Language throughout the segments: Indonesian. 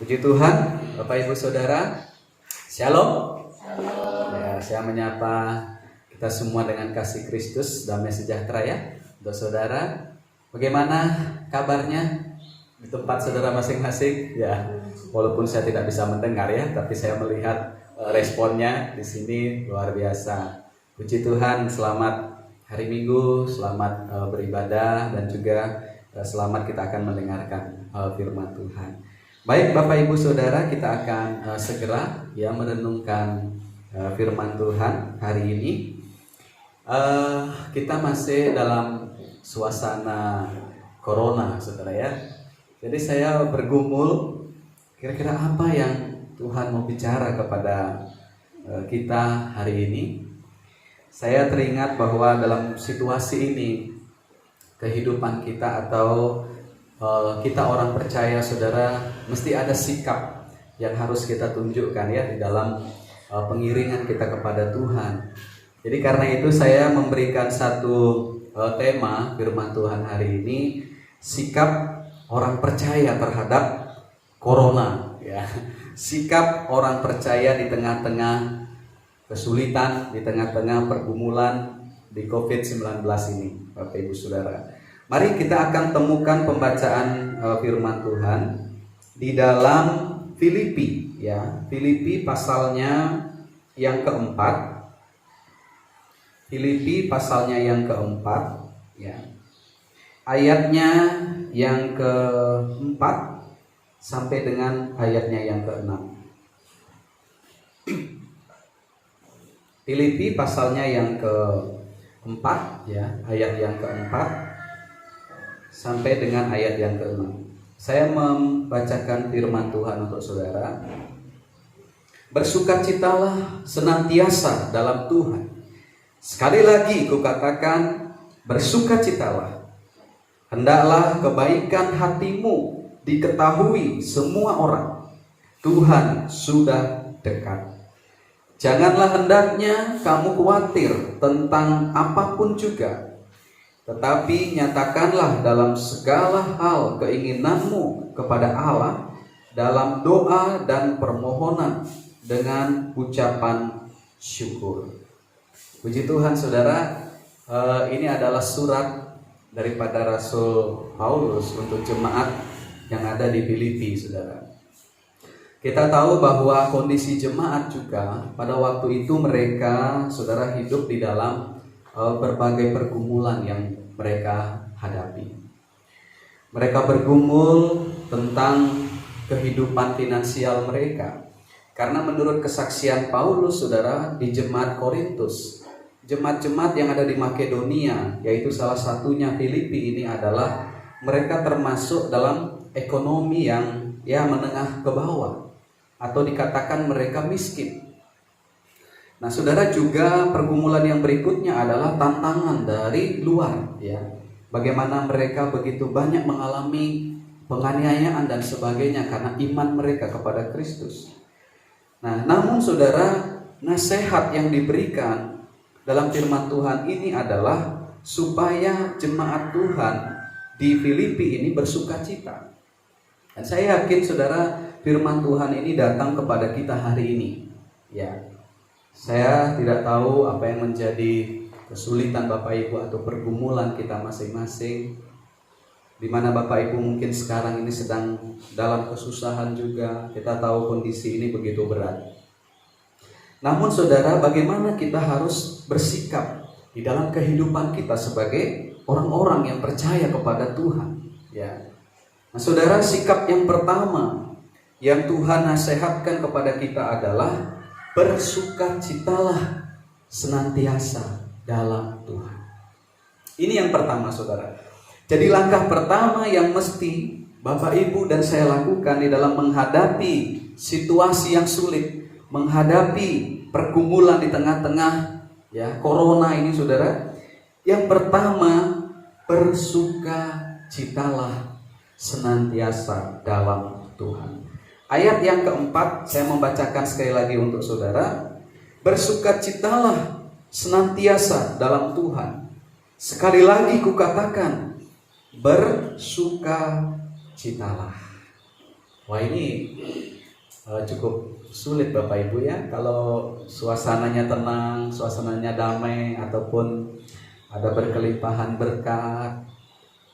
Puji Tuhan, Bapak Ibu Saudara, Shalom. Ya, saya menyapa kita semua dengan kasih Kristus, damai sejahtera ya. Untuk saudara, bagaimana kabarnya di tempat saudara masing-masing? Ya, walaupun saya tidak bisa mendengar ya, tapi saya melihat responnya di sini luar biasa. Puji Tuhan, selamat hari Minggu, selamat beribadah dan juga selamat kita akan mendengarkan firman Tuhan. Baik Bapak Ibu Saudara, kita akan segera ya merenungkan firman Tuhan hari ini. Kita masih dalam suasana corona, saudara ya. Jadi saya bergumul, kira-kira apa yang Tuhan mau bicara kepada kita hari ini. Saya teringat bahwa dalam situasi ini, kehidupan kita atau kita orang percaya, saudara, mesti ada sikap yang harus kita tunjukkan ya di dalam pengiringan kita kepada Tuhan. Jadi karena itu saya memberikan satu tema firman Tuhan hari ini, sikap orang percaya terhadap corona ya. Sikap orang percaya di tengah-tengah kesulitan, di tengah-tengah pergumulan di COVID-19 ini, Bapak Ibu Saudara. Mari kita akan temukan pembacaan firman Tuhan di dalam Filipi ya. Filipi pasalnya yang keempat. Filipi pasalnya yang keempat ya. Ayatnya yang keempat sampai dengan ayatnya yang keenam. Filipi pasalnya yang keempat ya, ayat yang keempat sampai dengan ayat yang ke-6. Saya membacakan firman Tuhan untuk saudara. Bersukacitalah senantiasa dalam Tuhan. Sekali lagi kukatakan, bersukacitalah. Hendaklah kebaikan hatimu diketahui semua orang. Tuhan sudah dekat. Janganlah hendaknya kamu khawatir tentang apapun juga, tetapi nyatakanlah dalam segala hal keinginanmu kepada Allah dalam doa dan permohonan dengan ucapan syukur. Puji Tuhan saudara, ini adalah surat daripada Rasul Paulus untuk jemaat yang ada di Filipi, saudara. Kita tahu bahwa kondisi jemaat juga pada waktu itu mereka, saudara, hidup di dalam berbagai pergumulan yang mereka hadapi. Mereka bergumul tentang kehidupan finansial mereka. Karena menurut kesaksian Paulus, saudara, di jemaat Korintus, jemaat-jemaat yang ada di Makedonia, yaitu salah satunya Filipi ini adalah mereka termasuk dalam ekonomi yang menengah ke bawah, atau dikatakan mereka miskin. Nah, saudara, juga pergumulan yang berikutnya adalah tantangan dari luar ya. Bagaimana mereka begitu banyak mengalami penganiayaan dan sebagainya karena iman mereka kepada Kristus. Nah, namun saudara, nasihat yang diberikan dalam firman Tuhan ini adalah supaya jemaat Tuhan di Filipi ini bersukacita. Dan saya yakin saudara, firman Tuhan ini datang kepada kita hari ini ya. Saya tidak tahu apa yang menjadi kesulitan Bapak Ibu atau pergumulan kita masing-masing, di mana Bapak Ibu mungkin sekarang ini sedang dalam kesusahan juga. Kita tahu kondisi ini begitu berat. Namun saudara, bagaimana kita harus bersikap di dalam kehidupan kita sebagai orang-orang yang percaya kepada Tuhan ya. Nah saudara, sikap yang pertama yang Tuhan nasihatkan kepada kita adalah bersukacitalah senantiasa dalam Tuhan. Ini yang pertama saudara. Jadi langkah pertama yang mesti Bapak Ibu dan saya lakukan di dalam menghadapi situasi yang sulit, menghadapi pergumulan di tengah-tengah ya corona ini saudara. Yang pertama, bersukacitalah senantiasa dalam Tuhan. Ayat yang keempat saya membacakan sekali lagi untuk saudara. Bersukacitalah senantiasa dalam Tuhan. Sekali lagi kukatakan, bersukacitalah. Wah, ini cukup sulit Bapak Ibu ya, kalau suasananya tenang, suasananya damai, ataupun ada berkelimpahan berkat,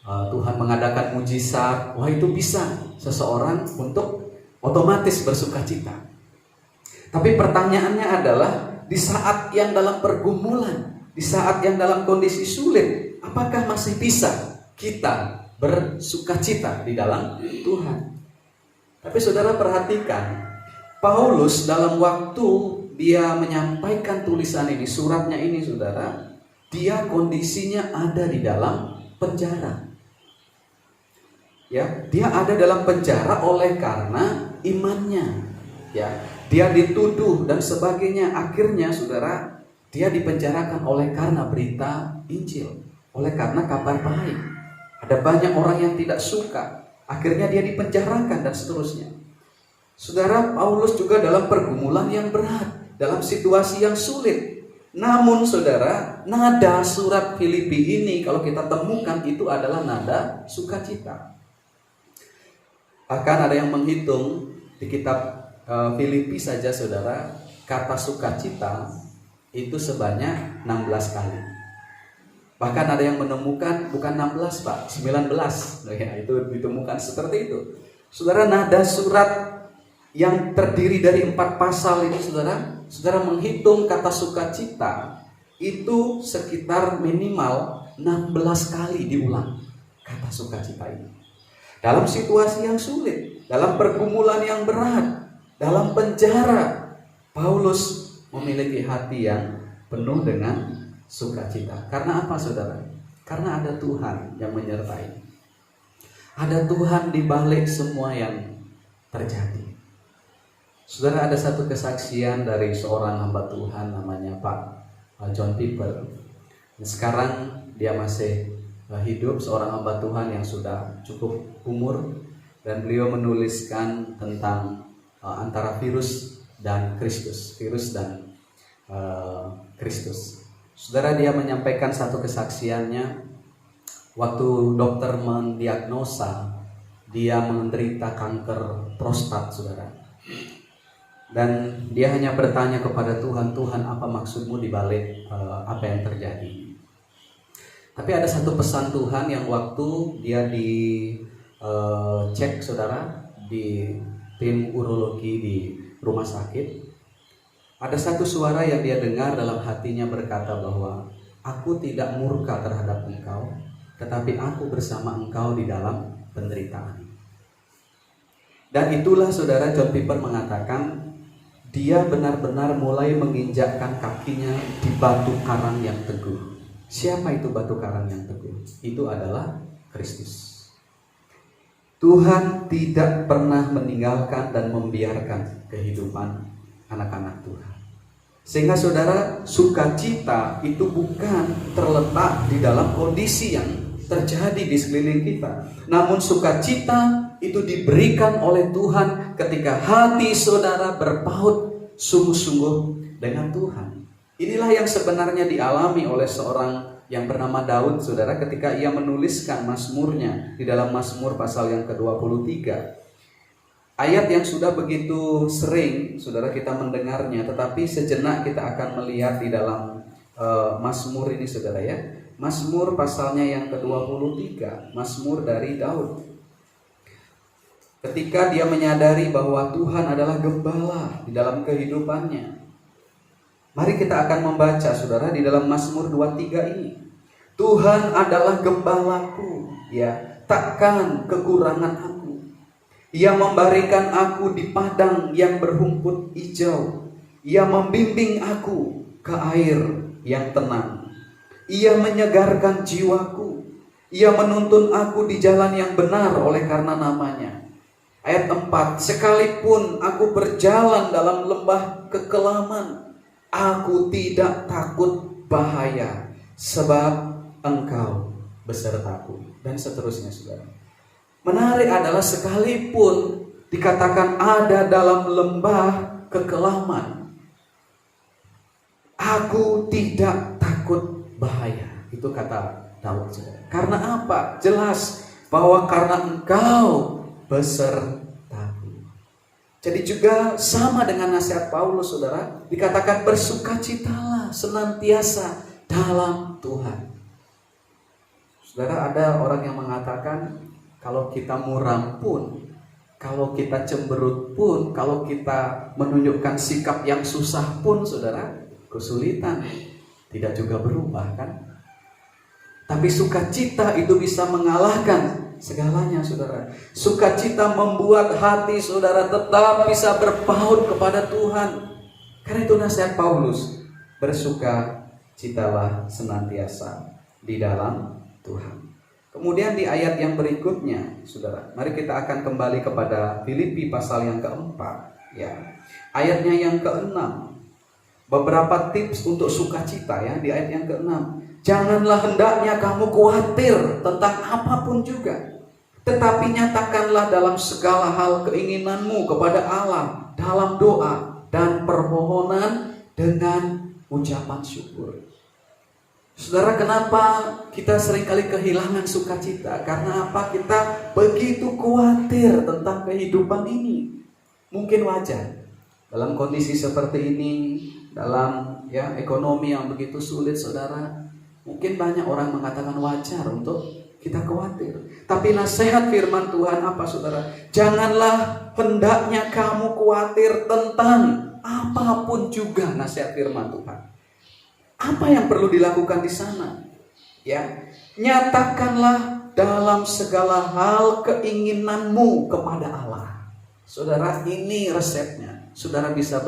Tuhan mengadakan mujizat. Wah, itu bisa seseorang untuk otomatis bersuka cita. Tapi pertanyaannya adalah, di saat yang dalam pergumulan, di saat yang dalam kondisi sulit, apakah masih bisa kita bersuka cita di dalam Tuhan? Tapi saudara perhatikan, Paulus dalam waktu dia menyampaikan tulisan ini, suratnya ini saudara, dia kondisinya ada di dalam penjara. Ya, dia ada dalam penjara oleh karena imannya. Ya, dia dituduh dan sebagainya. Akhirnya saudara, dia dipenjarakan oleh karena berita Injil, oleh karena kabar baik. Ada banyak orang yang tidak suka. Akhirnya dia dipenjarakan dan seterusnya. Saudara, Paulus juga dalam pergumulan yang berat, dalam situasi yang sulit. Namun saudara, nada surat Filipi ini kalau kita temukan itu adalah nada sukacita. Bahkan ada yang menghitung di kitab Filipi saja saudara, kata sukacita itu sebanyak 16 kali. Bahkan ada yang menemukan bukan 16 Pak, 19. Ya, itu ditemukan seperti itu. Saudara, nada surat yang terdiri dari 4 pasal ini saudara menghitung kata sukacita itu sekitar minimal 16 kali diulang kata sukacita ini. Dalam situasi yang sulit, dalam pergumulan yang berat, dalam penjara, Paulus memiliki hati yang penuh dengan sukacita. Karena apa saudara? Karena ada Tuhan yang menyertai. Ada Tuhan di balik semua yang terjadi. Saudara, ada satu kesaksian dari seorang hamba Tuhan namanya Pak John Piper. Sekarang dia masih hidup, seorang hamba Tuhan yang sudah cukup umur, dan beliau menuliskan tentang antara virus dan Kristus, virus dan Kristus. Saudara, dia menyampaikan satu kesaksiannya waktu dokter mendiagnosa dia menderita kanker prostat, saudara. Dan dia hanya bertanya kepada Tuhan, Tuhan apa maksudmu di balik apa yang terjadi? Tapi ada satu pesan Tuhan yang waktu dia cek saudara di tim urologi di rumah sakit, ada satu suara yang dia dengar dalam hatinya berkata bahwa aku tidak murka terhadap engkau, tetapi aku bersama engkau di dalam penderitaan. Dan itulah saudara, John Piper mengatakan dia benar-benar mulai menginjakkan kakinya di batu karang yang teguh. Siapa itu batu karang yang teguh? Itu adalah Kristus. Tuhan tidak pernah meninggalkan dan membiarkan kehidupan anak-anak Tuhan. Sehingga saudara, sukacita itu bukan terletak di dalam kondisi yang terjadi di sekeliling kita, namun sukacita itu diberikan oleh Tuhan ketika hati saudara berpaut sungguh-sungguh dengan Tuhan. Inilah yang sebenarnya dialami oleh seorang yang bernama Daud, saudara, ketika ia menuliskan mazmurnya di dalam Mazmur pasal yang ke-23. Ayat yang sudah begitu sering saudara kita mendengarnya, tetapi sejenak kita akan melihat di dalam Mazmur ini saudara ya. Mazmur pasalnya yang ke-23, Mazmur dari Daud. Ketika dia menyadari bahwa Tuhan adalah gembala di dalam kehidupannya. Mari kita akan membaca saudara di dalam Mazmur 23 ini. Tuhan adalah gembalaku, ya, takkan kekurangan aku. Ia memberikan aku di padang yang berrumput hijau. Ia membimbing aku ke air yang tenang. Ia menyegarkan jiwaku. Ia menuntun aku di jalan yang benar oleh karena namanya. Ayat 4, sekalipun aku berjalan dalam lembah kekelaman, aku tidak takut bahaya, sebab engkau besertaku. Dan seterusnya saudara. Menarik adalah sekalipun dikatakan ada dalam lembah kekelaman, aku tidak takut bahaya. Itu kata Daud. Karena apa? Jelas bahwa karena engkau besertaku. Jadi juga sama dengan nasihat Paulus, saudara, dikatakan bersukacitalah senantiasa dalam Tuhan. Saudara, ada orang yang mengatakan kalau kita muram pun, kalau kita cemberut pun, kalau kita menunjukkan sikap yang susah pun, saudara, kesulitan tidak juga berubah, kan? Tapi sukacita itu bisa mengalahkan segalanya, saudara. Sukacita membuat hati saudara tetap bisa berpaut kepada Tuhan. Karena itu nasihat Paulus, bersukacitalah senantiasa di dalam Tuhan. Kemudian di ayat yang berikutnya, saudara, mari kita akan kembali kepada Filipi pasal yang keempat, ya. Ayatnya yang keenam. Beberapa tips untuk sukacita, ya, di ayat yang keenam. Janganlah hendaknya kamu khawatir tentang apapun juga, tetapi nyatakanlah dalam segala hal keinginanmu kepada Allah dalam doa dan permohonan dengan ucapan syukur. Saudara, kenapa kita seringkali kehilangan sukacita? Karena apa? Kita begitu khawatir tentang kehidupan ini. Mungkin wajar dalam kondisi seperti ini, dalam ekonomi yang begitu sulit, saudara. Mungkin banyak orang mengatakan wajar untuk kita khawatir. Tapi nasihat firman Tuhan apa, saudara? Janganlah hendaknya kamu khawatir tentang apapun juga, nasihat firman Tuhan. Apa yang perlu dilakukan di sana? Ya, nyatakanlah dalam segala hal keinginanmu kepada Allah. Saudara, ini resepnya. Saudara bisa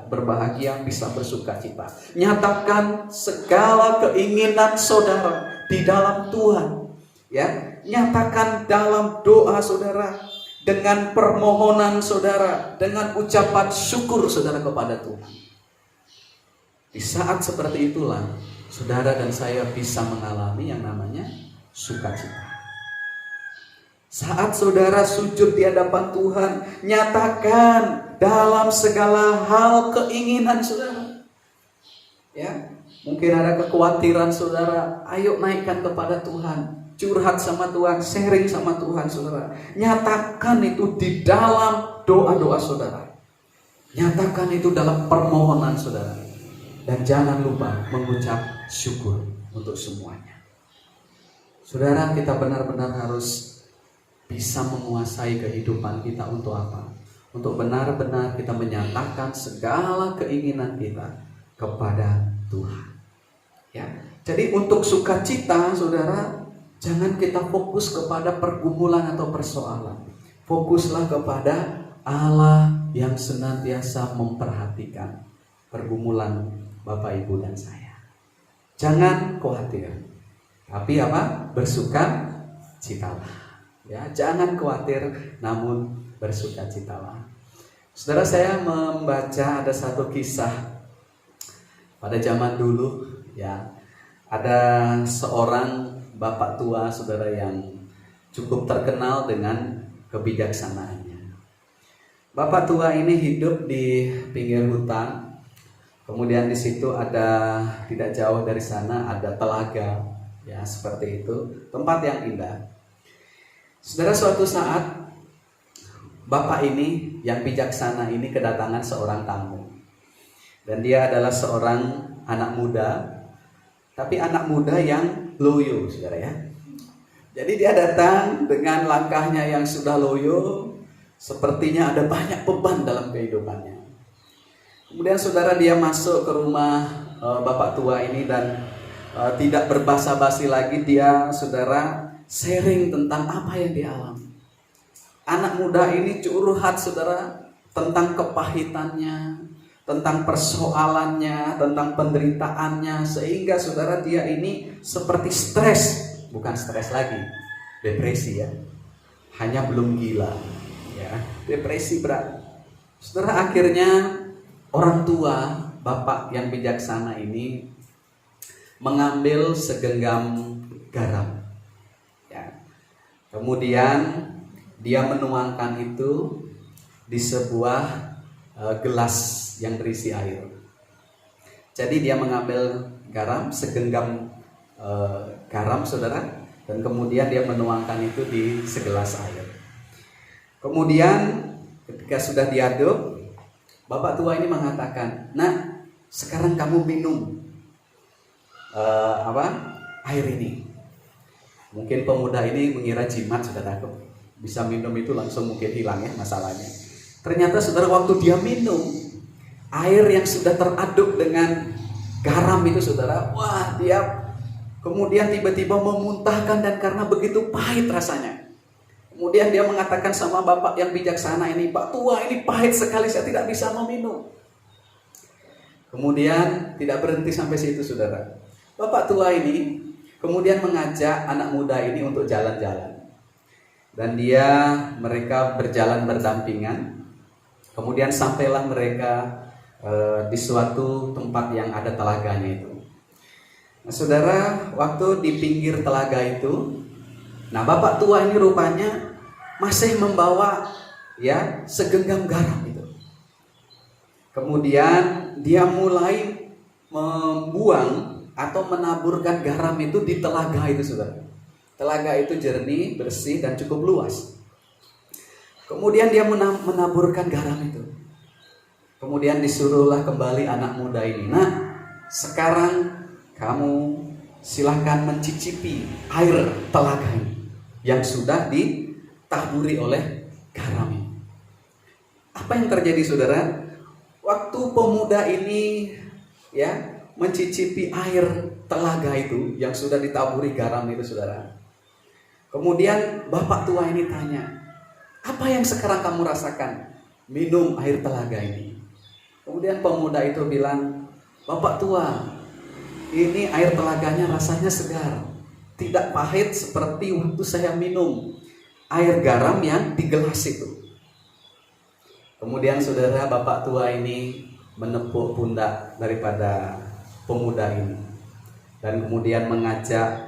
berbahagia, bisa bersukacita. Nyatakan segala keinginan saudara di dalam Tuhan. Ya, nyatakan dalam doa saudara, dengan permohonan saudara, dengan ucapan syukur saudara kepada Tuhan. Di saat seperti itulah saudara dan saya bisa mengalami yang namanya sukacita. Saat saudara sujud di hadapan Tuhan, nyatakan dalam segala hal keinginan saudara. Ya, mungkin ada kekhawatiran saudara, ayo naikkan kepada Tuhan, curhat sama Tuhan, sharing sama Tuhan, saudara. Nyatakan itu di dalam doa-doa saudara. Nyatakan itu dalam permohonan saudara. Dan jangan lupa mengucap syukur untuk semuanya. Saudara, kita benar-benar harus bisa menguasai kehidupan kita untuk apa? Untuk benar-benar kita menyatakan segala keinginan kita kepada Tuhan. Ya, jadi untuk sukacita, saudara, jangan kita fokus kepada pergumulan atau persoalan. Fokuslah kepada Allah yang senantiasa memperhatikan pergumulan Bapak, Ibu, dan saya. Jangan khawatir, tapi apa? Bersukacitalah. Ya, jangan khawatir, namun bersukacitalah. Saudara, saya membaca ada satu kisah pada zaman dulu, ya. Ada seorang bapak tua, saudara, yang cukup terkenal dengan kebijaksanaannya. Bapak tua ini hidup di pinggir hutan. Kemudian di situ ada, tidak jauh dari sana ada telaga, ya, seperti itu, tempat yang indah. Saudara, suatu saat bapak ini yang bijaksana ini kedatangan seorang tamu. Dan dia adalah seorang anak muda, tapi anak muda yang loyo, saudara, ya. Jadi dia datang dengan langkahnya yang sudah loyo, sepertinya ada banyak beban dalam kehidupannya. Kemudian saudara, dia masuk ke rumah bapak tua ini dan tidak berbasa-basi lagi, dia, saudara, sharing tentang apa yang dia alami. Anak muda ini curhat, saudara, tentang kepahitannya, tentang persoalannya, tentang penderitaannya, sehingga saudara dia ini seperti stres, bukan stres lagi, depresi, ya. Hanya belum gila, ya, depresi berat. Saudara, akhirnya orang tua bapak yang bijaksana ini mengambil segenggam garam, ya. Kemudian dia menuangkan itu di sebuah gelas yang berisi air. Jadi dia mengambil garam, segenggam garam, saudara, dan kemudian dia menuangkan itu di segelas air. Kemudian Ketika sudah diaduk, bapak tua ini mengatakan, "Nak, sekarang kamu minum air ini." Mungkin pemuda ini mengira jimat, saudaraku. Bisa minum itu langsung mungkin hilang ya masalahnya. Ternyata saudara, waktu dia minum air yang sudah teraduk dengan garam itu saudara, wah, dia kemudian tiba-tiba memuntahkan, dan karena begitu pahit rasanya. Kemudian dia mengatakan sama bapak yang bijaksana ini, "Pak tua, ini pahit sekali, saya tidak bisa meminum." Kemudian tidak berhenti sampai situ saudara. Bapak tua ini kemudian mengajak anak muda ini untuk jalan-jalan. Dan mereka berjalan berdampingan. Kemudian sampailah mereka di suatu tempat yang ada telaganya itu. Nah, saudara, waktu di pinggir telaga itu, nah bapak tua ini rupanya masih membawa ya segenggam garam itu. Kemudian dia mulai membuang atau menaburkan garam itu di telaga itu saudara. Telaga itu jernih, bersih, dan cukup luas. Kemudian dia menaburkan garam itu. Kemudian disuruhlah kembali anak muda ini, "Nah, sekarang kamu silahkan mencicipi air telaga ini yang sudah ditaburi oleh garam ini." Apa yang terjadi saudara? Waktu pemuda ini ya mencicipi air telaga itu yang sudah ditaburi garam itu saudara. Kemudian bapak tua ini tanya, "Apa yang sekarang kamu rasakan? Minum air telaga ini." Kemudian pemuda itu bilang, "Bapak tua, ini air telaganya rasanya segar, tidak pahit seperti waktu saya minum air garam yang di gelas itu." Kemudian saudara, bapak tua ini menepuk pundak daripada pemuda ini dan kemudian mengajak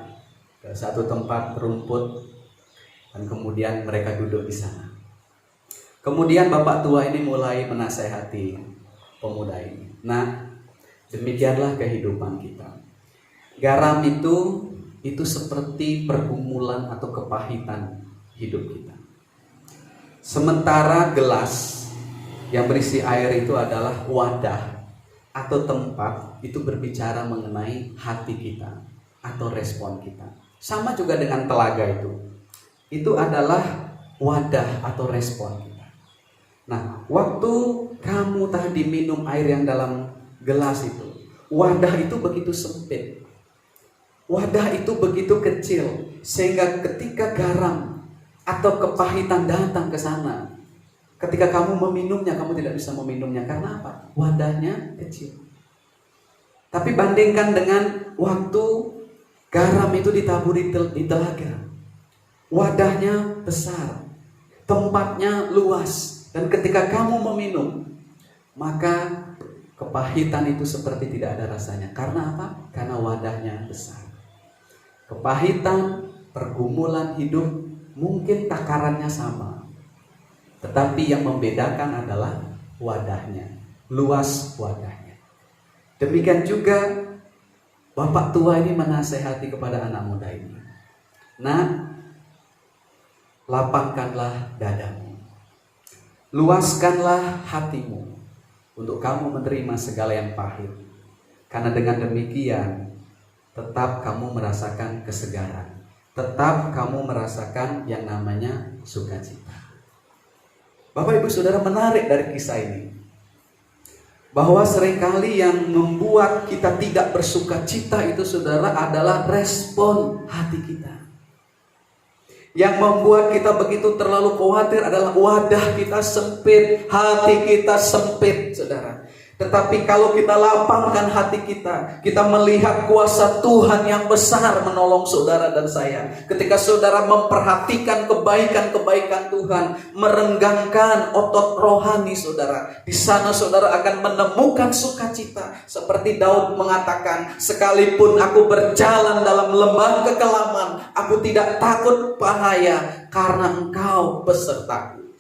ke satu tempat rumput, dan kemudian mereka duduk di sana. Kemudian bapak tua ini mulai menasehati pemuda ini, "Nah, demikianlah kehidupan kita. Garam itu seperti pergumulan atau kepahitan hidup kita. Sementara gelas yang berisi air itu adalah wadah atau tempat itu berbicara mengenai hati kita atau respon kita. Sama juga dengan telaga itu adalah wadah atau respon kita. Nah, waktu kamu tadi minum air yang dalam gelas itu, wadah itu begitu sempit, wadah itu begitu kecil, sehingga ketika garam atau kepahitan datang ke sana, ketika kamu meminumnya, kamu tidak bisa meminumnya. Karena apa? Wadahnya kecil. Tapi bandingkan dengan waktu garam itu ditaburi di telaga, wadahnya besar, tempatnya luas, dan ketika kamu meminum, maka kepahitan itu seperti tidak ada rasanya. Karena apa? Karena wadahnya besar. Kepahitan, pergumulan hidup mungkin takarannya sama, tetapi yang membedakan adalah wadahnya, luas wadahnya. Demikian juga bapak tua ini menasehati kepada anak muda ini, "Nah, lapangkanlah dadamu, luaskanlah hatimu untuk kamu menerima segala yang pahit. Karena dengan demikian tetap kamu merasakan kesegaran, tetap kamu merasakan yang namanya sukacita." Bapak Ibu Saudara, menarik dari kisah ini bahwa seringkali yang membuat kita tidak bersukacita itu saudara adalah respon hati kita. Yang membuat kita begitu terlalu khawatir adalah wadah kita sempit, hati kita sempit saudara. Tetapi kalau kita lapangkan hati kita, kita melihat kuasa Tuhan yang besar menolong saudara dan saya. Ketika saudara memperhatikan kebaikan-kebaikan Tuhan, merenggangkan otot rohani saudara, di sana saudara akan menemukan sukacita. Seperti Daud mengatakan, "Sekalipun aku berjalan dalam lembah kekelaman, aku tidak takut bahaya, karena Engkau besertaku."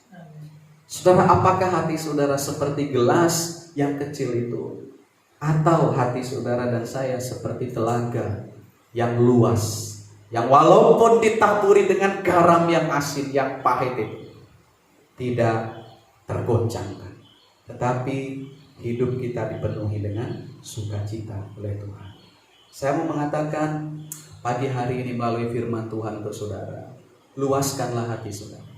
Saudara, apakah hati saudara seperti gelas yang kecil itu, atau hati saudara dan saya seperti telaga yang luas, yang walaupun ditaburi dengan garam yang asin, yang pahit itu, tidak tergoncangkan. Tetapi hidup kita dipenuhi dengan sukacita oleh Tuhan. Saya mau mengatakan pagi hari ini melalui firman Tuhan untuk saudara, luaskanlah hati saudara.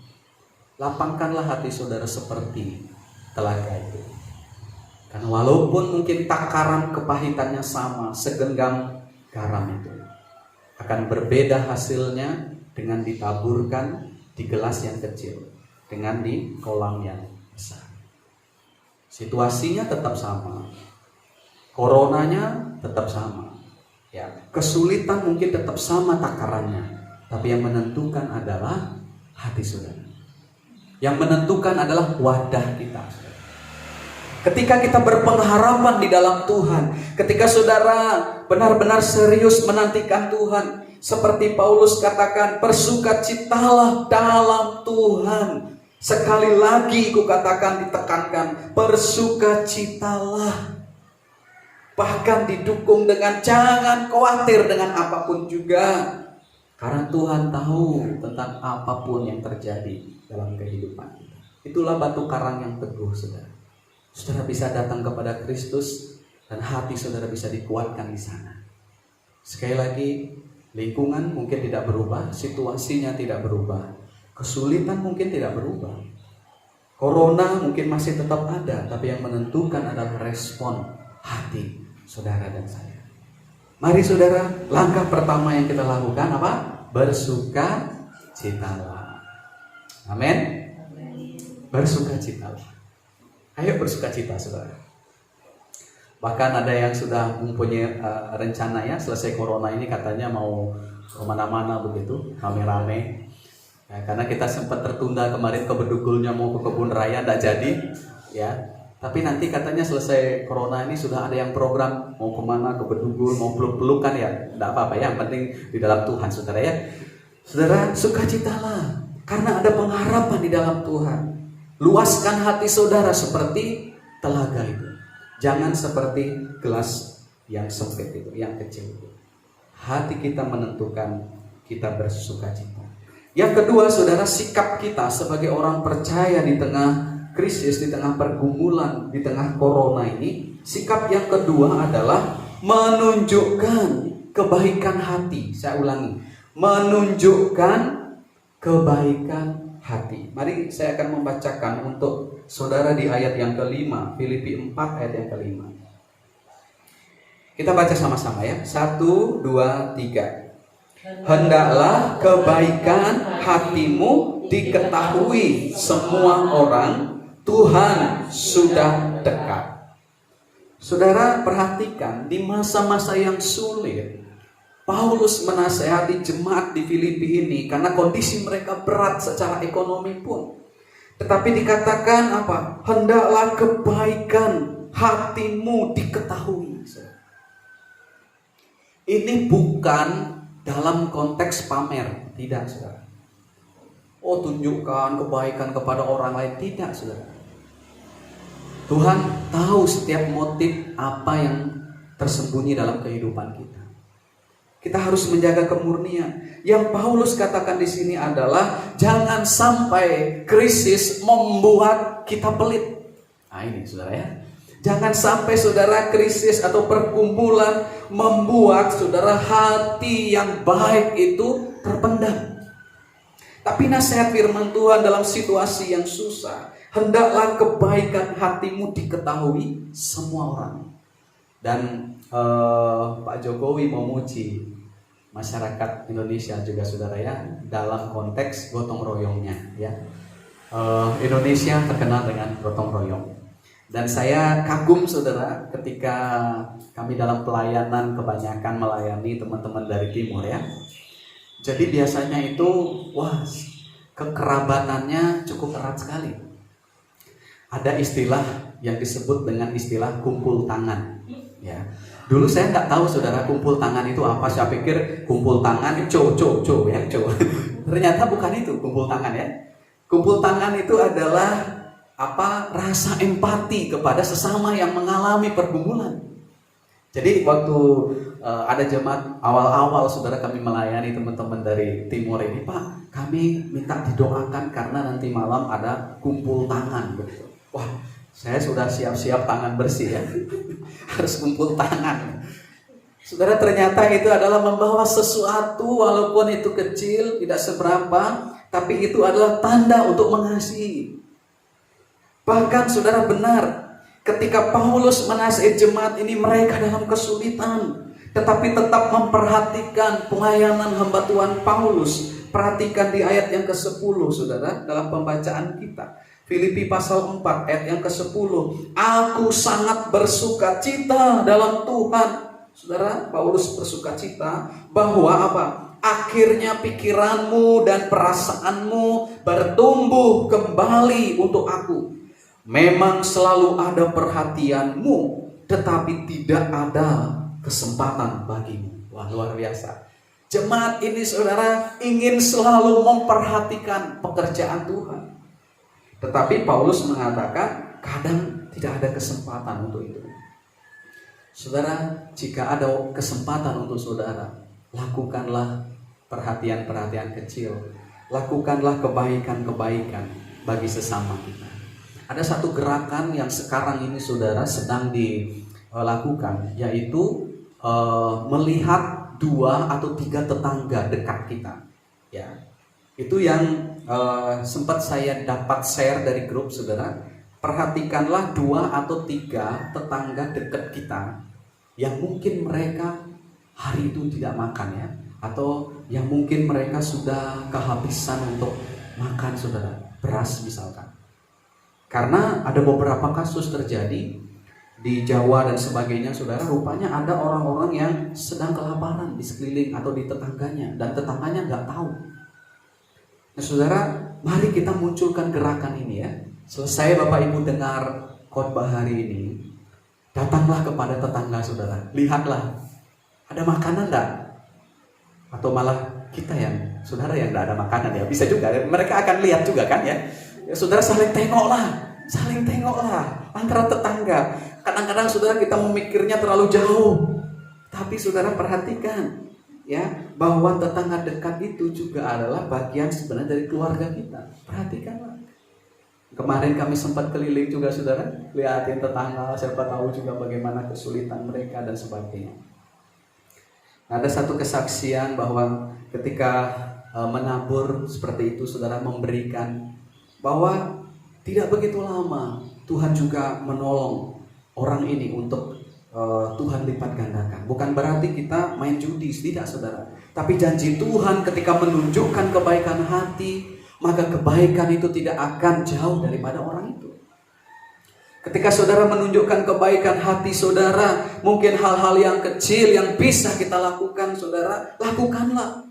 Lapangkanlah hati saudara seperti telaga itu. Karena walaupun mungkin takaran kepahitannya sama, segenggam garam itu, akan berbeda hasilnya dengan ditaburkan di gelas yang kecil, dengan di kolam yang besar. Situasinya tetap sama, coronanya tetap sama, ya, kesulitan mungkin tetap sama takarannya, tapi yang menentukan adalah hati saudara. Yang menentukan adalah wadah kita. Ketika kita berpengharapan di dalam Tuhan, ketika saudara benar-benar serius menantikan Tuhan, seperti Paulus katakan, bersukacitalah dalam Tuhan. Sekali lagi kukatakan, ditekankan, bersukacitalah. Bahkan didukung dengan jangan khawatir dengan apapun juga. Karena Tuhan tahu tentang apapun yang terjadi dalam kehidupan kita. Itulah batu karang yang teguh, saudara. Saudara bisa datang kepada Kristus dan hati saudara bisa dikuatkan di sana. Sekali lagi, lingkungan mungkin tidak berubah, situasinya tidak berubah, kesulitan mungkin tidak berubah, corona mungkin masih tetap ada, tapi yang menentukan adalah respon hati saudara dan saya. Mari saudara, langkah pertama yang kita lakukan apa? Bersukacitalah. Amin. Bersukacitalah. Ayo bersukacita saudara. Bahkan ada yang sudah mempunyai rencana ya, selesai corona ini katanya mau kemana-mana begitu, rame-rame. Ya, karena kita sempat tertunda kemarin ke Bedugulnya, mau ke kebun raya, tidak jadi. Ya, tapi nanti katanya selesai corona ini sudah ada yang program mau kemana, ke Bedugul, mau peluk-pelukan ya, tidak apa-apa ya, yang penting di dalam Tuhan saudara ya. Saudara, sukacitalah karena ada pengharapan di dalam Tuhan. Luaskan hati saudara seperti telaga itu. Jangan seperti gelas yang sempit itu, yang kecil itu. Hati kita menentukan kita bersukacita. Yang kedua, saudara, sikap kita sebagai orang percaya di tengah krisis, di tengah pergumulan, di tengah corona ini, sikap yang kedua adalah menunjukkan kebaikan hati. Saya ulangi, menunjukkan kebaikan hati. Mari saya akan membacakan untuk saudara di ayat yang kelima, Filipi 4 ayat yang kelima. Kita baca sama-sama ya. 1, 2, 3. Hendaklah kebaikan hatimu diketahui semua orang, Tuhan sudah dekat. Saudara perhatikan, di masa-masa yang sulit, Paulus menasehati jemaat di Filipi ini karena kondisi mereka berat secara ekonomi pun. Tetapi dikatakan apa? Hendaklah kebaikan hatimu diketahui. Ini bukan dalam konteks pamer, tidak saudara. Oh, tunjukkan kebaikan kepada orang lain, tidak saudara. Tuhan tahu setiap motif apa yang tersembunyi dalam kehidupan kita. Kita harus menjaga kemurnian. Yang Paulus katakan di sini adalah jangan sampai krisis membuat kita pelit. Nah ini saudara ya. Jangan sampai saudara krisis atau perkumpulan membuat saudara hati yang baik itu terpendam. Tapi nasihat firman Tuhan dalam situasi yang susah, hendaklah kebaikan hatimu diketahui semua orang. Dan Pak Jokowi memuji masyarakat Indonesia juga saudara ya, dalam konteks gotong royongnya ya. Indonesia terkenal dengan gotong royong. Dan saya kagum saudara ketika kami dalam pelayanan kebanyakan melayani teman-teman dari timur ya. Jadi biasanya itu wah, kekerabatannya cukup erat sekali. Ada istilah yang disebut dengan istilah kumpul tangan ya. Dulu saya nggak tahu saudara kumpul tangan itu apa. Saya pikir kumpul tangan itu ya. Ternyata bukan itu kumpul tangan ya. Kumpul tangan itu adalah apa? Rasa empati kepada sesama yang mengalami pergumulan. Jadi waktu ada jemaat awal-awal saudara kami melayani teman-teman dari timur ini, Pak, kami minta didoakan karena nanti malam ada kumpul tangan begitu. Wah, saya sudah siap-siap tangan bersih ya. Harus kumpul tangan. Saudara, ternyata itu adalah membawa sesuatu, walaupun itu kecil, tidak seberapa, tapi itu adalah tanda untuk mengasihi. Bahkan saudara, benar, ketika Paulus menasihati jemaat ini, mereka dalam kesulitan, tetapi tetap memperhatikan pelayanan hamba Tuhan Paulus. Perhatikan di ayat yang ke-10 saudara, dalam pembacaan kita. Filipi pasal 4 ayat yang ke-10. Aku sangat bersuka cita dalam Tuhan. Saudara, Paulus bersuka cita bahwa apa? Akhirnya pikiranmu dan perasaanmu bertumbuh kembali untuk aku. Memang selalu ada perhatianmu, tetapi tidak ada kesempatan bagimu. Wah, luar biasa. Jemaat ini saudara ingin selalu memperhatikan pekerjaan Tuhan. Tetapi Paulus mengatakan kadang tidak ada kesempatan untuk itu. Saudara, jika ada kesempatan untuk saudara, lakukanlah perhatian-perhatian kecil. Lakukanlah kebaikan-kebaikan bagi sesama kita. Ada satu gerakan yang sekarang ini saudara sedang dilakukan, yaitu melihat 2 atau 3 tetangga dekat kita. Ya, itu yang sempat saya dapat share dari grup saudara. Perhatikanlah 2 atau 3 tetangga dekat kita yang mungkin mereka hari itu tidak makan ya, atau yang mungkin mereka sudah kehabisan untuk makan saudara, beras misalkan. Karena ada beberapa kasus terjadi di Jawa dan sebagainya saudara, rupanya ada orang-orang yang sedang kelaparan di sekeliling atau di tetangganya, dan tetangganya nggak tahu. Nah saudara, mari kita munculkan gerakan ini ya. Selesai Bapak Ibu dengar khotbah hari ini, datanglah kepada tetangga saudara, lihatlah ada makanan enggak? Atau malah kita yang saudara yang enggak ada makanan ya, bisa juga mereka akan lihat juga kan ya. Ya saudara, saling tengoklah antara tetangga. Kadang-kadang saudara kita memikirnya terlalu jauh, tapi saudara perhatikan ya, bahwa tetangga dekat itu juga adalah bagian sebenarnya dari keluarga kita. Perhatikanlah. Kemarin kami sempat keliling juga saudara, lihatin tetangga, siapa tahu juga bagaimana kesulitan mereka dan sebagainya. Ada satu kesaksian bahwa ketika menabur seperti itu saudara, memberikan, bahwa tidak begitu lama Tuhan juga menolong orang ini untuk Tuhan lipat gandakan. Bukan berarti kita main judi, tidak saudara. Tapi janji Tuhan ketika menunjukkan kebaikan hati, maka kebaikan itu tidak akan jauh daripada orang itu. Ketika saudara menunjukkan kebaikan hati saudara, mungkin hal-hal yang kecil yang bisa kita lakukan saudara, lakukanlah.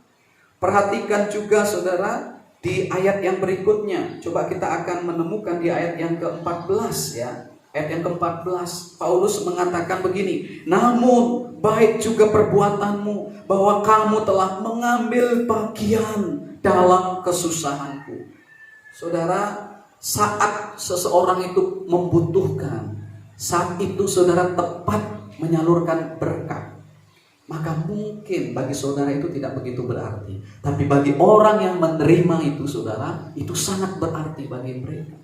Perhatikan juga saudara di ayat yang berikutnya. Coba kita akan menemukan di ayat yang ke-14 ya. Ayat yang ke-14, Paulus mengatakan begini, namun baik juga perbuatanmu, bahwa kamu telah mengambil bagian dalam kesusahanku. Saudara, saat seseorang itu membutuhkan, saat itu saudara tepat menyalurkan berkat, maka mungkin bagi saudara itu tidak begitu berarti. Tapi bagi orang yang menerima itu saudara, itu sangat berarti bagi mereka.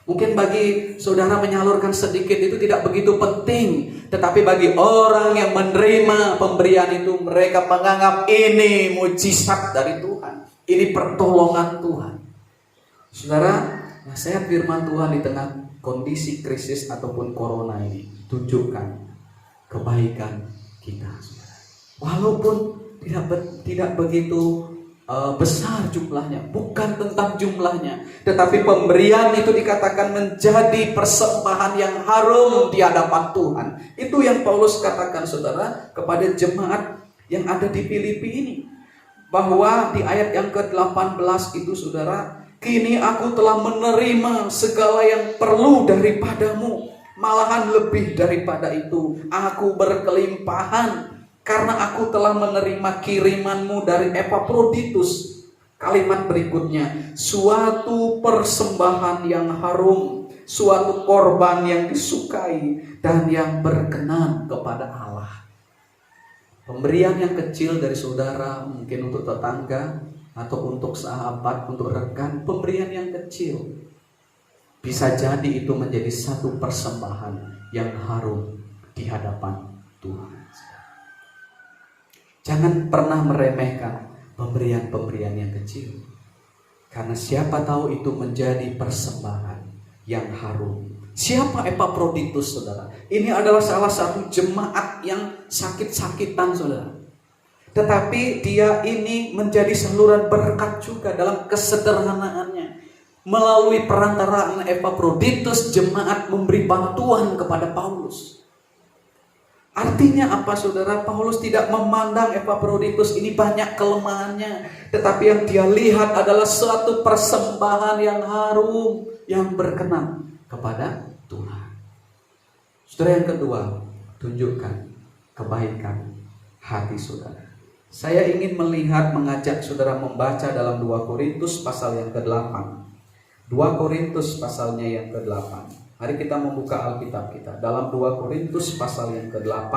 Mungkin bagi saudara menyalurkan sedikit itu tidak begitu penting, tetapi bagi orang yang menerima pemberian itu, mereka menganggap ini mujizat dari Tuhan, ini pertolongan Tuhan. Saudara, nasihat firman Tuhan di tengah kondisi krisis ataupun corona ini, tunjukkan kebaikan kita, saudara. Walaupun tidak begitu besar jumlahnya, bukan tentang jumlahnya, tetapi pemberian itu dikatakan menjadi persembahan yang harum di hadapan Tuhan. Itu yang Paulus katakan saudara kepada jemaat yang ada di Filipi ini, bahwa di ayat yang ke-18 itu saudara, kini aku telah menerima segala yang perlu daripadamu, malahan lebih daripada itu, aku berkelimpahan, karena aku telah menerima kirimanmu dari Epaphroditus. Kalimat berikutnya, suatu persembahan yang harum, suatu korban yang disukai dan yang berkenan kepada Allah. Pemberian yang kecil dari saudara, mungkin untuk tetangga atau untuk sahabat, untuk rekan, pemberian yang kecil bisa jadi itu menjadi satu persembahan yang harum di hadapan Tuhan. Jangan pernah meremehkan pemberian-pemberian yang kecil, karena siapa tahu itu menjadi persembahan yang harum. Siapa Epaphroditus, saudara? Ini adalah salah satu jemaat yang sakit-sakitan, saudara. Tetapi dia ini menjadi saluran berkat juga dalam kesederhanaannya. Melalui perantaraan Epaphroditus, jemaat memberi bantuan kepada Paulus. Artinya apa, saudara? Paulus tidak memandang Epaphroditus ini banyak kelemahannya, tetapi yang dia lihat adalah suatu persembahan yang harum, yang berkenan kepada Tuhan. Saudara, yang kedua, tunjukkan kebaikan hati saudara. Saya ingin mengajak saudara membaca dalam 2 Korintus pasal yang ke-8. 2 Korintus pasalnya yang ke-8. Mari kita membuka Alkitab kita. Dalam 2 Korintus pasal yang ke-8,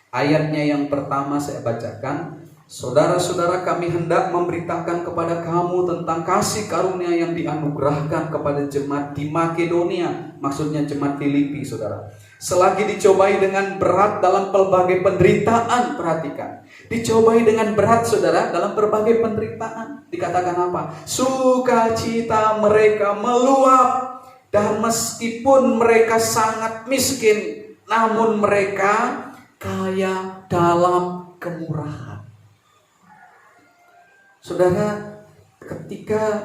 ayatnya yang pertama saya bacakan. Saudara-saudara, kami hendak memberitakan kepada kamu tentang kasih karunia yang dianugerahkan kepada jemaat di Makedonia. Maksudnya jemaat Filipi, saudara. Selagi dicobai dengan berat dalam berbagai penderitaan, perhatikan. Dicobai dengan berat, saudara, dalam berbagai penderitaan. Dikatakan apa? Sukacita mereka meluap. Dan meskipun mereka sangat miskin, namun mereka kaya dalam kemurahan. Saudara, ketika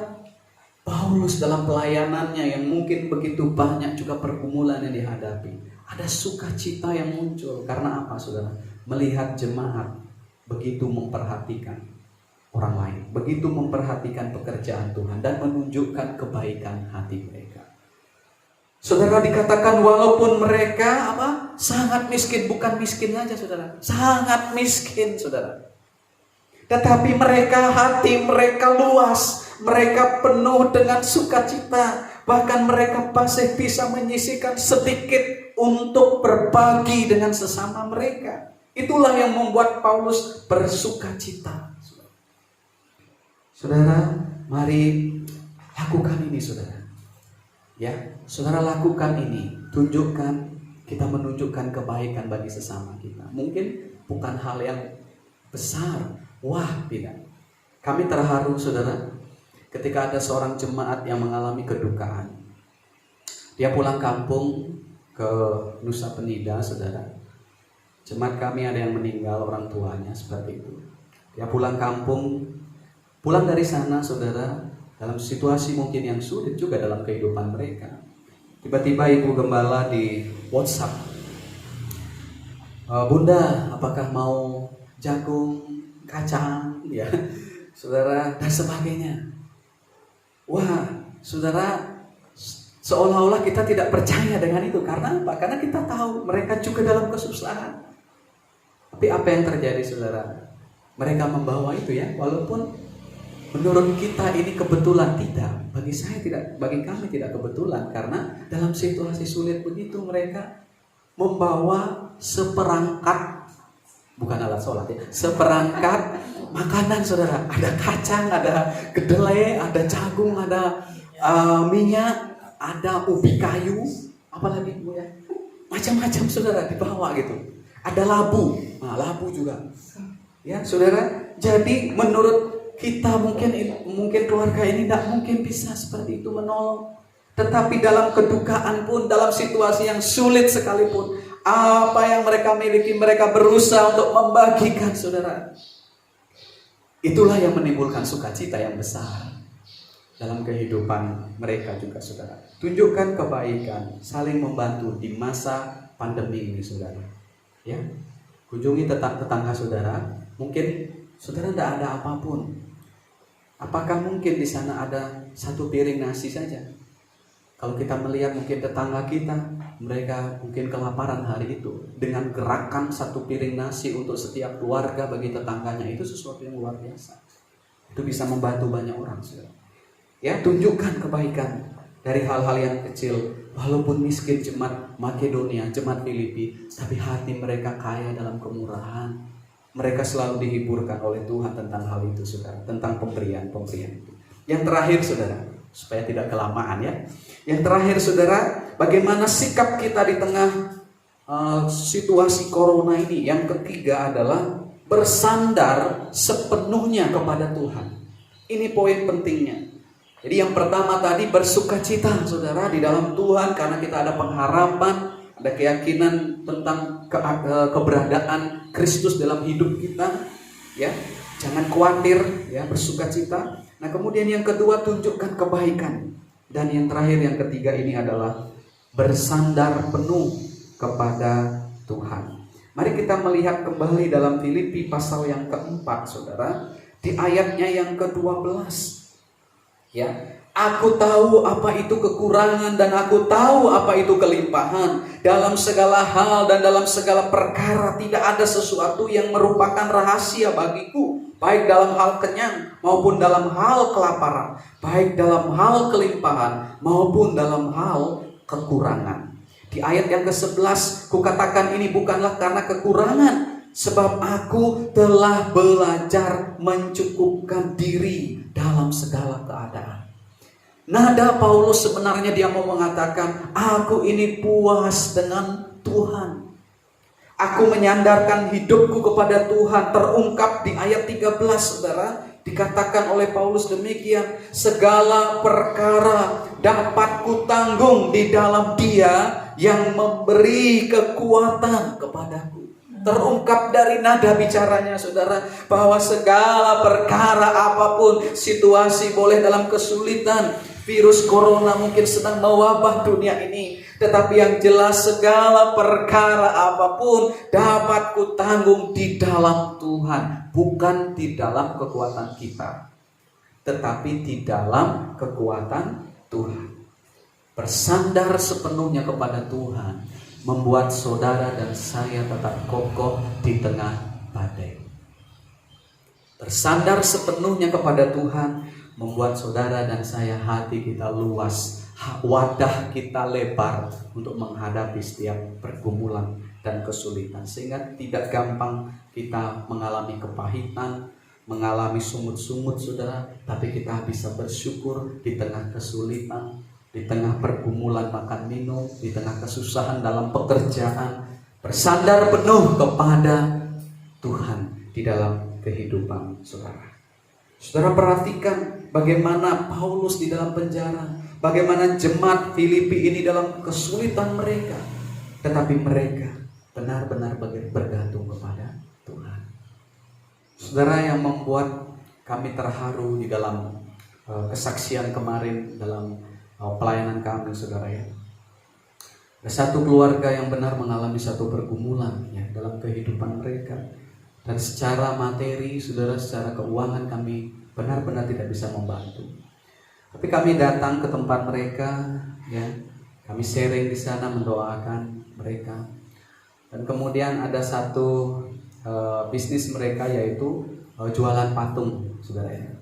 Paulus dalam pelayanannya yang mungkin begitu banyak juga pergumulan yang dihadapi, ada sukacita yang muncul. Karena apa, saudara? Melihat jemaat begitu memperhatikan orang lain, begitu memperhatikan pekerjaan Tuhan dan menunjukkan kebaikan hati mereka. Saudara, dikatakan walaupun mereka sangat miskin, bukan miskin aja, saudara, sangat miskin, saudara. Tetapi hati mereka luas, mereka penuh dengan sukacita, bahkan mereka masih bisa menyisihkan sedikit untuk berbagi dengan sesama mereka. Itulah yang membuat Paulus bersukacita. Saudara, mari lakukan ini, saudara. Ya, saudara, lakukan ini. Kita menunjukkan kebaikan bagi sesama kita. Mungkin bukan hal yang besar. Wah, tidak. Kami terharu, saudara, ketika ada seorang jemaat yang mengalami kedukaan. Dia pulang kampung ke Nusa Penida, saudara. Jemaat kami ada yang meninggal orang tuanya, seperti itu. Dia pulang kampung, pulang dari sana, saudara, dalam situasi mungkin yang sulit juga dalam kehidupan mereka. Tiba-tiba ibu gembala di WhatsApp, Bunda, apakah mau jagung, kacang, ya, saudara, dan sebagainya. Wah, saudara, seolah-olah kita tidak percaya dengan itu. Karena apa? Karena kita tahu mereka juga dalam kesusahan. Tapi apa yang terjadi, saudara? Mereka membawa itu, ya, walaupun menurut kita ini kebetulan, tidak. Bagi kami tidak kebetulan, karena dalam situasi sulit begitu mereka membawa seperangkat, bukan alat sholat, ya, seperangkat makanan, saudara. Ada kacang, ada kedelai, ada jagung, ada minyak, ada ubi kayu, apalagi Bu, ya, macam-macam, saudara, dibawa gitu. Ada labu, labu juga, ya, saudara. Jadi menurut kita mungkin keluarga ini tidak mungkin bisa seperti itu menolong. Tetapi dalam kedukaan pun, dalam situasi yang sulit sekalipun, apa yang mereka miliki, mereka berusaha untuk membagikan, saudara. Itulah yang menimbulkan sukacita yang besar dalam kehidupan mereka juga, saudara. Tunjukkan kebaikan, saling membantu di masa pandemi ini, saudara. Ya, kunjungi tetangga saudara. Mungkin saudara tidak ada apapun. Apakah mungkin di sana ada satu piring nasi saja? Kalau kita melihat mungkin tetangga kita, mereka mungkin kelaparan hari itu. Dengan gerakan satu piring nasi untuk setiap keluarga bagi tetangganya, itu sesuatu yang luar biasa. Itu bisa membantu banyak orang, saudara. Ya, tunjukkan kebaikan dari hal-hal yang kecil. Walaupun miskin jemaat Makedonia, jemaat Filipi, tapi hati mereka kaya dalam kemurahan. mereka selalu dihiburkan oleh Tuhan tentang hal itu, saudara, tentang pemberian-pemberian itu. Yang terakhir, saudara, supaya tidak kelamaan ya. Yang terakhir, saudara, bagaimana sikap kita di tengah situasi corona ini. Yang ketiga adalah bersandar sepenuhnya kepada Tuhan. Ini poin pentingnya. Jadi yang pertama tadi bersukacita, saudara, di dalam Tuhan karena kita ada pengharapan, ada keyakinan tentang keberadaan Kristus dalam hidup kita, ya. Jangan khawatir, ya, bersukacita. Nah, kemudian yang kedua, tunjukkan kebaikan. Dan yang terakhir, yang ketiga ini adalah bersandar penuh kepada Tuhan. Mari kita melihat kembali dalam Filipi pasal yang keempat, saudara, di ayatnya yang ke-12. Ya, aku tahu apa itu kekurangan dan aku tahu apa itu kelimpahan. Dalam segala hal dan dalam segala perkara tidak ada sesuatu yang merupakan rahasia bagiku, baik dalam hal kenyang maupun dalam hal kelaparan, baik dalam hal kelimpahan maupun dalam hal kekurangan. Di ayat yang ke-11, kukatakan ini bukanlah karena kekurangan, sebab aku telah belajar mencukupkan diri dalam segala keadaan. Nada Paulus sebenarnya dia mau mengatakan, aku ini puas dengan Tuhan. Aku menyandarkan hidupku kepada Tuhan. Terungkap di ayat 13, saudara. Dikatakan oleh Paulus demikian, segala perkara dapat kutanggung di dalam Dia yang memberi kekuatan kepadaku. Terungkap dari nada bicaranya, saudara, bahwa segala perkara apapun, situasi boleh dalam kesulitan, virus corona mungkin sedang mewabah dunia ini, tetapi yang jelas segala perkara apapun dapat kutanggung di dalam Tuhan, bukan di dalam kekuatan kita, tetapi di dalam kekuatan Tuhan. Bersandar sepenuhnya kepada Tuhan membuat saudara dan saya tetap kokoh di tengah badai. Bersandar sepenuhnya kepada Tuhan membuat saudara dan saya hati kita luas, wadah kita lebar untuk menghadapi setiap pergumulan dan kesulitan, sehingga tidak gampang kita mengalami kepahitan, mengalami sungut-sungut, saudara, tapi kita bisa bersyukur di tengah kesulitan, di tengah pergumulan makan minum, di tengah kesusahan dalam pekerjaan, bersandar penuh kepada Tuhan di dalam kehidupan saudara. Saudara perhatikan bagaimana Paulus di dalam penjara, bagaimana jemaat Filipi ini dalam kesulitan mereka, tetapi mereka benar-benar bergantung kepada Tuhan. Saudara, yang membuat kami terharu di dalam kesaksian kemarin dalam pelayanan kami, saudara, ya, ada satu keluarga yang benar mengalami satu pergumulan ya dalam kehidupan mereka, dan secara materi, saudara, secara keuangan kami benar-benar tidak bisa membantu. Tapi kami datang ke tempat mereka, ya, kami sharing di sana, mendoakan mereka, dan kemudian ada satu bisnis mereka yaitu jualan patung, saudara, ya.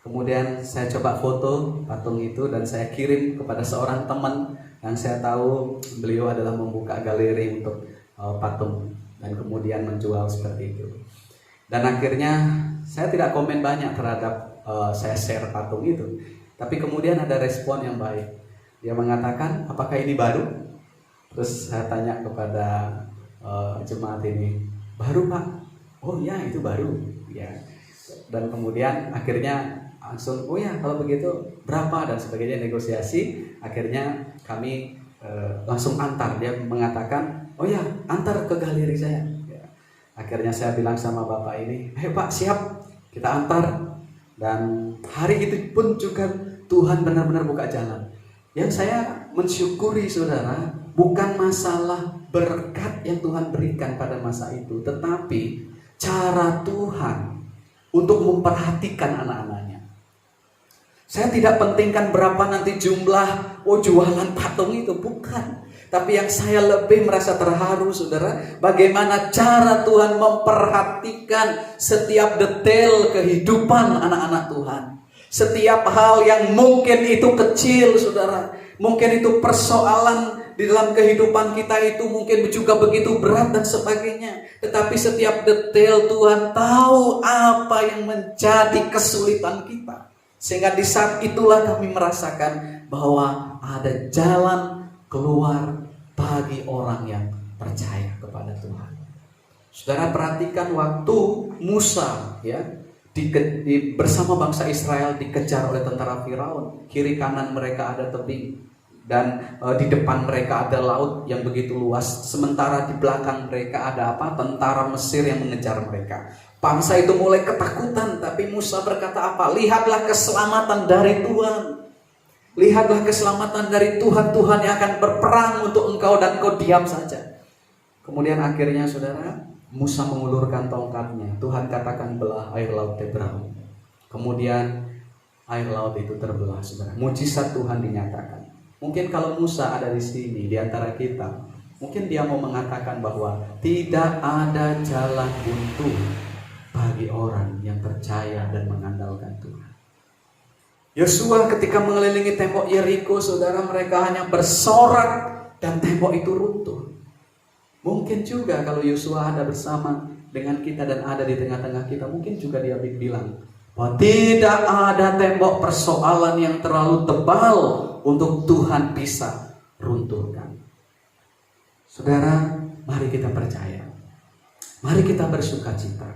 Kemudian saya coba foto patung itu dan saya kirim kepada seorang teman yang saya tahu beliau adalah membuka galeri untuk patung dan kemudian menjual seperti itu. Dan akhirnya saya tidak komen banyak terhadap saya share patung itu, tapi kemudian ada respon yang baik. Dia mengatakan, apakah ini baru? Terus saya tanya kepada jemaat ini, baru Pak? Oh ya, itu baru ya. Dan kemudian akhirnya langsung, oh ya kalau begitu berapa dan sebagainya, negosiasi. Akhirnya kami langsung antar. Dia mengatakan, oh ya antar ke galeri saya ya. Akhirnya saya bilang sama bapak ini, Pak, siap, kita antar. Dan hari itu pun juga Tuhan benar-benar buka jalan. Yang saya mensyukuri, saudara, bukan masalah berkat yang Tuhan berikan pada masa itu, tetapi cara Tuhan untuk memperhatikan anak-anaknya. Saya tidak pentingkan berapa nanti jumlah jualan patung itu, bukan. Tapi yang saya lebih merasa terharu, saudara, bagaimana cara Tuhan memperhatikan setiap detail kehidupan anak-anak Tuhan. Setiap hal yang mungkin itu kecil, saudara, mungkin itu persoalan di dalam kehidupan kita itu mungkin juga begitu berat dan sebagainya, Tetapi setiap detail Tuhan tahu apa yang menjadi kesulitan kita. Sehingga di saat itulah kami merasakan bahwa ada jalan keluar bagi orang yang percaya kepada Tuhan. Saudara perhatikan waktu Musa ya bersama bangsa Israel dikejar oleh tentara Firaun. Kiri kanan mereka ada tebing. Dan di depan mereka ada laut yang begitu luas. Sementara di belakang mereka ada apa? Tentara Mesir yang mengejar mereka. Bangsa itu mulai ketakutan. Tapi Musa berkata apa? Lihatlah keselamatan dari Tuhan. Lihatlah keselamatan dari Tuhan. Tuhan yang akan berperang untuk engkau dan engkau diam saja. Kemudian akhirnya saudara, Musa mengulurkan tongkatnya. Tuhan katakan belah air laut terbelah. Kemudian air laut itu terbelah saudara. Mujizat Tuhan dinyatakan. Mungkin kalau Musa ada di sini di antara kita, mungkin dia mau mengatakan bahwa tidak ada jalan buntu bagi orang yang percaya dan mengandalkan Tuhan. Yosua ketika mengelilingi tembok Yeriko, saudara, mereka hanya bersorak dan tembok itu runtuh. Mungkin juga kalau Yosua ada bersama dengan kita dan ada di tengah-tengah kita, mungkin juga dia bilang bahwa tidak ada tembok persoalan yang terlalu tebal untuk Tuhan bisa runtuhkan. Saudara, mari kita percaya. Mari kita bersukacita.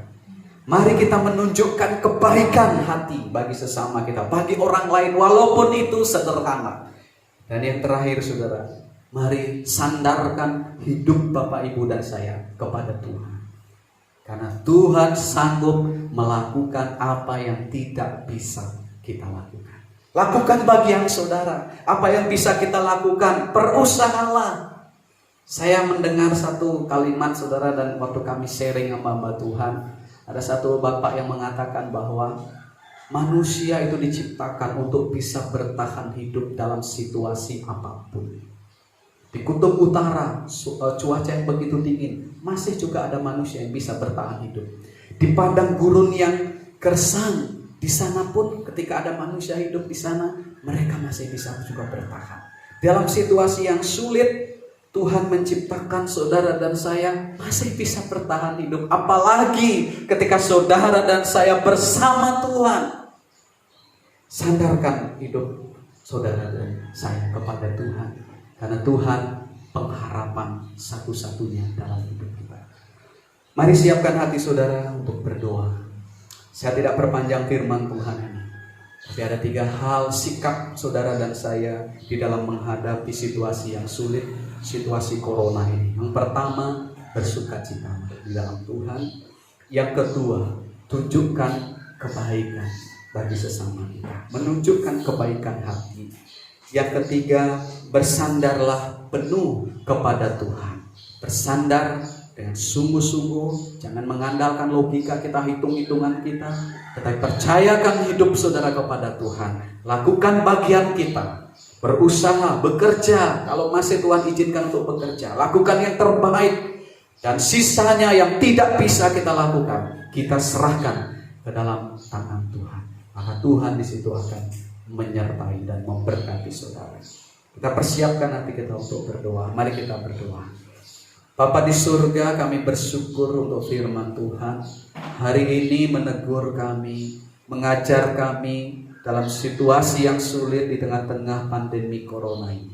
Mari kita menunjukkan kebaikan hati bagi sesama kita, bagi orang lain, walaupun itu sederhana. Dan yang terakhir saudara, mari sandarkan hidup Bapak Ibu dan saya kepada Tuhan. Karena Tuhan sanggup melakukan apa yang tidak bisa kita lakukan. Lakukan bagian saudara. Apa yang bisa kita lakukan, berusahalah. Saya mendengar satu kalimat saudara, dan waktu kami sharing sama hamba Tuhan, ada satu bapak yang mengatakan bahwa manusia itu diciptakan untuk bisa bertahan hidup dalam situasi apapun. Di kutub utara cuaca yang begitu dingin, masih juga ada manusia yang bisa bertahan hidup. Di padang gurun yang gersang, di sana pun ketika ada manusia hidup di sana, mereka masih bisa juga bertahan. Dalam situasi yang sulit, Tuhan menciptakan saudara dan saya masih bisa bertahan hidup. Apalagi ketika saudara dan saya bersama Tuhan. Sandarkan hidup saudara dan saya kepada Tuhan. Karena Tuhan pengharapan satu-satunya dalam hidup kita. Mari siapkan hati saudara untuk berdoa. Saya tidak perpanjang firman Tuhan ini. Tapi ada 3 hal sikap saudara dan saya di dalam menghadapi situasi yang sulit, situasi corona ini. Yang pertama, bersukacita di dalam Tuhan. Yang kedua, tunjukkan kebaikan bagi sesama kita. Menunjukkan kebaikan hati. Yang ketiga, bersandarlah penuh kepada Tuhan. Bersandar dengan sungguh-sungguh, jangan mengandalkan logika kita, hitung-hitungan kita, tetapi percayakan hidup saudara kepada Tuhan. Lakukan bagian kita, berusaha, bekerja, kalau masih Tuhan izinkan untuk bekerja, lakukan yang terbaik, dan sisanya yang tidak bisa kita lakukan, kita serahkan ke dalam tangan Tuhan. Maka Tuhan di situ akan menyertai dan memberkati saudara. Kita persiapkan hati kita untuk berdoa. Mari kita berdoa. Bapa di surga, kami bersyukur untuk firman Tuhan. Hari ini menegur kami, mengajar kami dalam situasi yang sulit di tengah-tengah pandemi corona ini.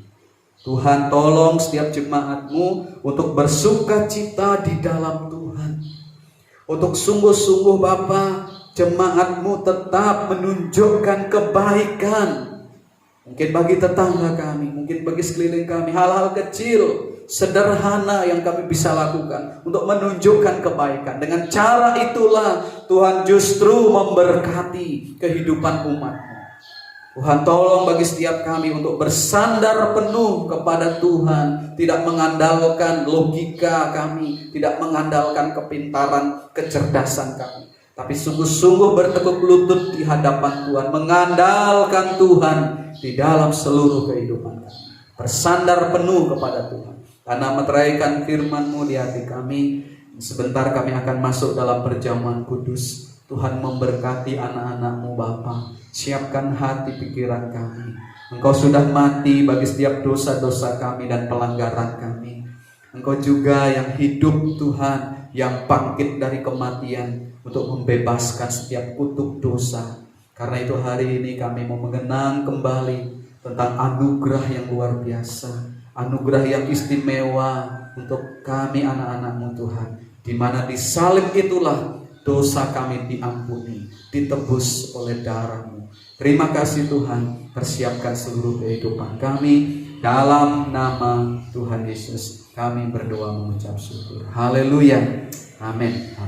Tuhan, tolong setiap jemaat-Mu untuk bersukacita di dalam Tuhan. Untuk sungguh-sungguh Bapa, jemaat-Mu tetap menunjukkan kebaikan. Mungkin bagi tetangga kami, mungkin bagi sekeliling kami, hal-hal kecil, sederhana yang kami bisa lakukan untuk menunjukkan kebaikan. Dengan cara itulah Tuhan justru memberkati kehidupan umat-Mu. Tuhan, tolong bagi setiap kami untuk bersandar penuh kepada Tuhan, tidak mengandalkan logika kami, tidak mengandalkan kepintaran, kecerdasan kami, tapi sungguh-sungguh bertekuk lutut di hadapan Tuhan, mengandalkan Tuhan di dalam seluruh kehidupan kami. Bersandar penuh kepada Tuhan. Karena meteraikan firman-Mu di hati kami, sebentar kami akan masuk dalam perjamuan kudus. Tuhan memberkati anak-anak-Mu Bapa. Siapkan hati pikiran kami. Engkau sudah mati bagi setiap dosa-dosa kami dan pelanggaran kami. Engkau juga yang hidup Tuhan, yang bangkit dari kematian untuk membebaskan setiap kutuk dosa. Karena itu hari ini kami mau mengenang kembali tentang anugerah yang luar biasa, anugerah yang istimewa untuk kami anak-anak-Mu Tuhan, di mana di salib itulah dosa kami diampuni, ditebus oleh darah-Mu. Terima kasih Tuhan, persiapkan seluruh kehidupan kami. Dalam nama Tuhan Yesus kami berdoa mengucap syukur. Haleluya. Amin.